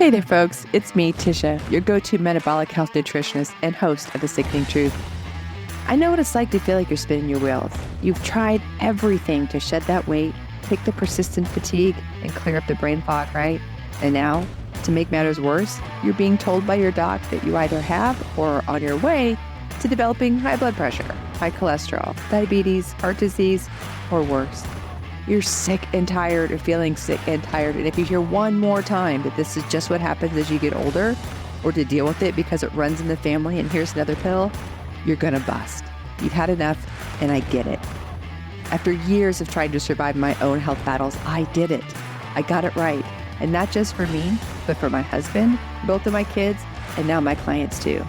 Hey there, folks. It's me, Tisha, your go-to metabolic health nutritionist and host of The Sickening Truth. I know what it's like to feel like you're spinning your wheels. You've tried everything to shed that weight, take the persistent fatigue, and clear up the brain fog, right? And now, to make matters worse, you're being told by your doc that you either have or are on your way to developing high blood pressure, high cholesterol, diabetes, heart disease, or worse. You're sick and tired or feeling sick and tired. And if you hear one more time that this is just what happens as you get older, or to deal with it because it runs in the family and here's another pill, you're going to bust. You've had enough, and I get it. After years of trying to survive my own health battles, I did it. I got it right. And not just for me, but for my husband, both of my kids, and now my clients too.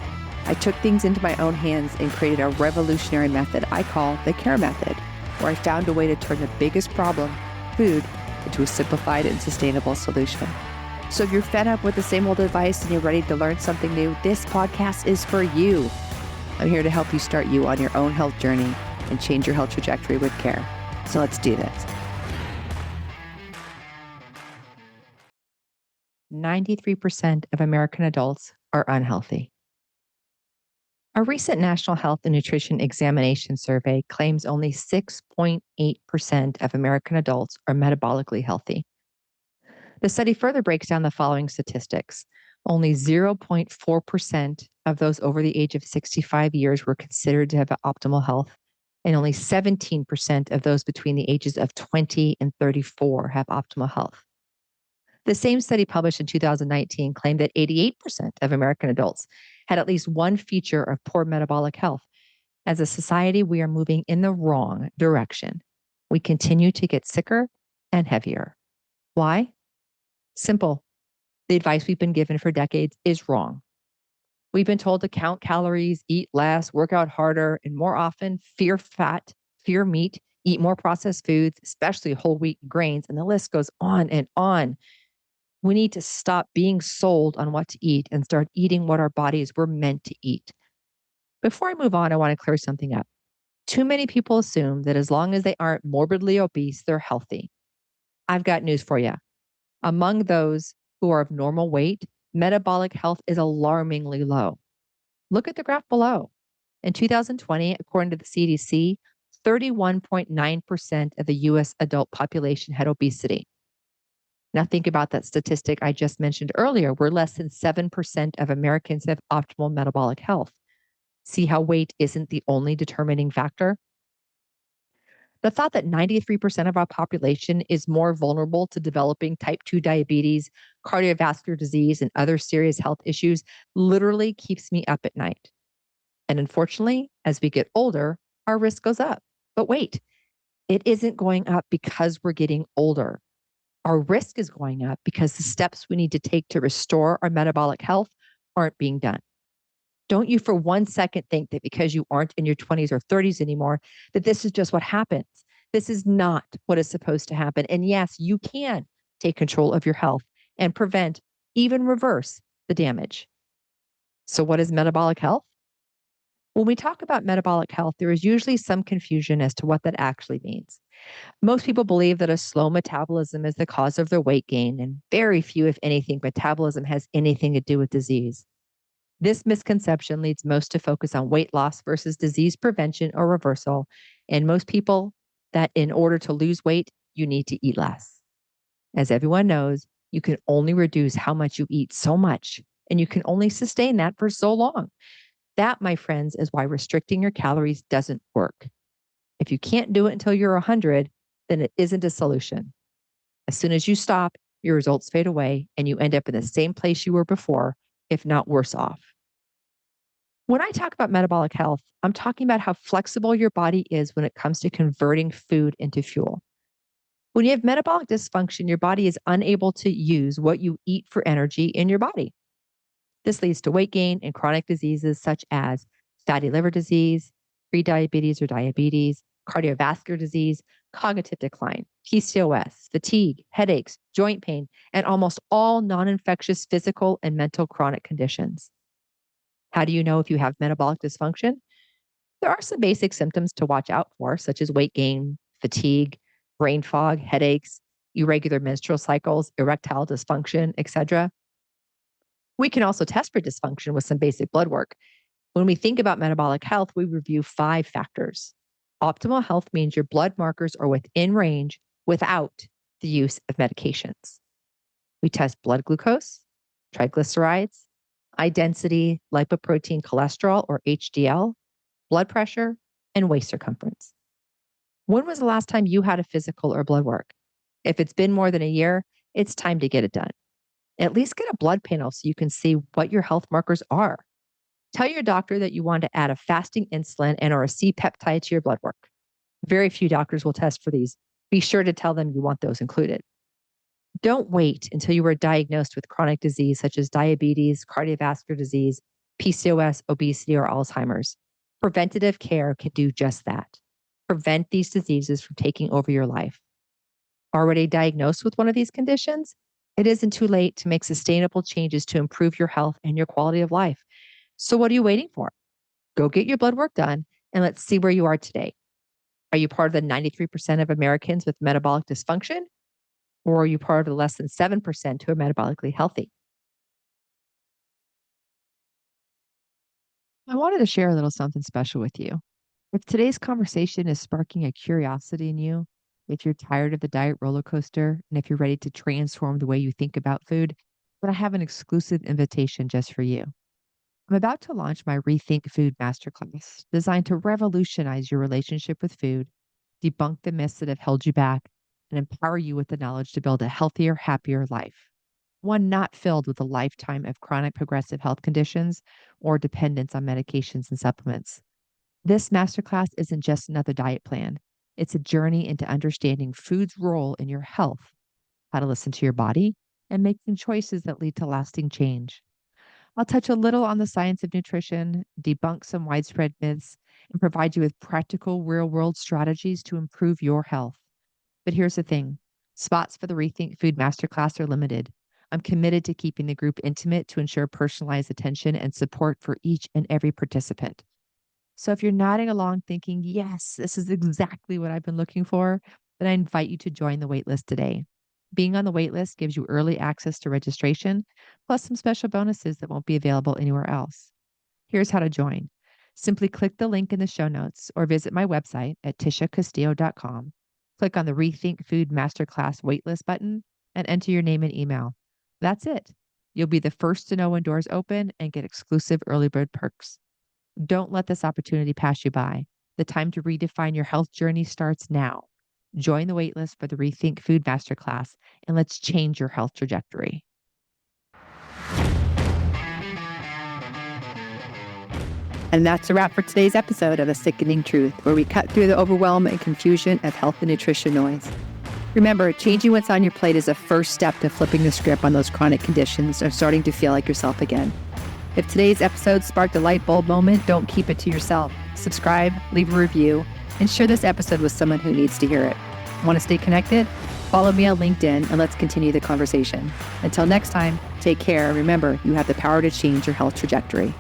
I took things into my own hands and created a revolutionary method I call the CARE method, where I found a way to turn the biggest problem, food, into a simplified and sustainable solution. So if you're fed up with the same old advice and you're ready to learn something new, this podcast is for you. I'm here to help you start you on your own health journey and change your health trajectory with CARE. So let's do this. 93% of American adults are unhealthy. A recent National Health and Nutrition Examination survey claims only 6.8% of American adults are metabolically healthy. The study further breaks down the following statistics. Only 0.4% of those over the age of 65 years were considered to have optimal health, and only 17% of those between the ages of 20 and 34 have optimal health. The same study published in 2019 claimed that 88% of American adults had at least one feature of poor metabolic health. As a society, we are moving in the wrong direction. We continue to get sicker and heavier. Why? Simple. The advice we've been given for decades is wrong. We've been told to count calories, eat less, work out harder, and more often, fear fat, fear meat, eat more processed foods, especially whole wheat grains, and the list goes on and on. We need to stop being sold on what to eat and start eating what our bodies were meant to eat. Before I move on, I want to clear something up. Too many people assume that as long as they aren't morbidly obese, they're healthy. I've got news for you. Among those who are of normal weight, metabolic health is alarmingly low. Look at the graph below. In 2020, according to the CDC, 31.9% of the US adult population had obesity. Now think about that statistic I just mentioned earlier, where less than 7% of Americans have optimal metabolic health. See how weight isn't the only determining factor? The thought that 93% of our population is more vulnerable to developing type 2 diabetes, cardiovascular disease, and other serious health issues literally keeps me up at night. And unfortunately, as we get older, our risk goes up. But wait, it isn't going up because we're getting older. Our risk is going up because the steps we need to take to restore our metabolic health aren't being done. Don't you for one second think that because you aren't in your 20s or 30s anymore, that this is just what happens. This is not what is supposed to happen. And yes, you can take control of your health and prevent, even reverse the damage. So what is metabolic health? When we talk about metabolic health, there is usually some confusion as to what that actually means. Most people believe that a slow metabolism is the cause of their weight gain, and very few, if anything, metabolism has anything to do with disease. This misconception leads most to focus on weight loss versus disease prevention or reversal, and most people that in order to lose weight, you need to eat less. As everyone knows, you can only reduce how much you eat so much, and you can only sustain that for so long. That, my friends, is why restricting your calories doesn't work. If you can't do it until you're 100, then it isn't a solution. As soon as you stop, your results fade away and you end up in the same place you were before, if not worse off. When I talk about metabolic health, I'm talking about how flexible your body is when it comes to converting food into fuel. When you have metabolic dysfunction, your body is unable to use what you eat for energy in your body. This leads to weight gain and chronic diseases such as fatty liver disease, prediabetes or diabetes, cardiovascular disease, cognitive decline, PCOS, fatigue, headaches, joint pain, and almost all non-infectious physical and mental chronic conditions. How do you know if you have metabolic dysfunction? There are some basic symptoms to watch out for, such as weight gain, fatigue, brain fog, headaches, irregular menstrual cycles, erectile dysfunction, etc. We can also test for dysfunction with some basic blood work. When we think about metabolic health, we review 5 factors. Optimal health means your blood markers are within range without the use of medications. We test blood glucose, triglycerides, high density lipoprotein cholesterol or HDL, blood pressure, and waist circumference. When was the last time you had a physical or blood work? If it's been more than a year, it's time to get it done. At least get a blood panel so you can see what your health markers are. Tell your doctor that you want to add a fasting insulin and or a C-peptide to your blood work. Very few doctors will test for these. Be sure to tell them you want those included. Don't wait until you are diagnosed with chronic disease such as diabetes, cardiovascular disease, PCOS, obesity, or Alzheimer's. Preventative care can do just that. Prevent these diseases from taking over your life. Already diagnosed with one of these conditions? It isn't too late to make sustainable changes to improve your health and your quality of life. So what are you waiting for? Go get your blood work done and let's see where you are today. Are you part of the 93% of Americans with metabolic dysfunction? Or are you part of the less than 7% who are metabolically healthy? I wanted to share a little something special with you. If today's conversation is sparking a curiosity in you, if you're tired of the diet roller coaster, and if you're ready to transform the way you think about food, then I have an exclusive invitation just for you. I'm about to launch my Rethink Food Masterclass, designed to revolutionize your relationship with food, debunk the myths that have held you back, and empower you with the knowledge to build a healthier, happier life. One not filled with a lifetime of chronic progressive health conditions or dependence on medications and supplements. This masterclass isn't just another diet plan. It's a journey into understanding food's role in your health, how to listen to your body, and making choices that lead to lasting change. I'll touch a little on the science of nutrition, debunk some widespread myths, and provide you with practical real world strategies to improve your health. But here's the thing, spots for the Rethink Food Masterclass are limited. I'm committed to keeping the group intimate to ensure personalized attention and support for each and every participant. So if you're nodding along thinking, yes, this is exactly what I've been looking for, then I invite you to join the waitlist today. Being on the waitlist gives you early access to registration, plus some special bonuses that won't be available anywhere else. Here's how to join. Simply click the link in the show notes or visit my website at tishacastillo.com. Click on the Rethink Food Masterclass waitlist button and enter your name and email. That's it. You'll be the first to know when doors open and get exclusive early bird perks. Don't let this opportunity pass you by. The time to redefine your health journey starts now. Join the waitlist for the Rethink Food Masterclass and let's change your health trajectory. And that's a wrap for today's episode of The Sickening Truth, where we cut through the overwhelm and confusion of health and nutrition noise. Remember, changing what's on your plate is a first step to flipping the script on those chronic conditions and starting to feel like yourself again. If today's episode sparked a light bulb moment, don't keep it to yourself. Subscribe, leave a review, and share this episode with someone who needs to hear it. Want to stay connected? Follow me on LinkedIn and let's continue the conversation. Until next time, take care. Remember, you have the power to change your health trajectory.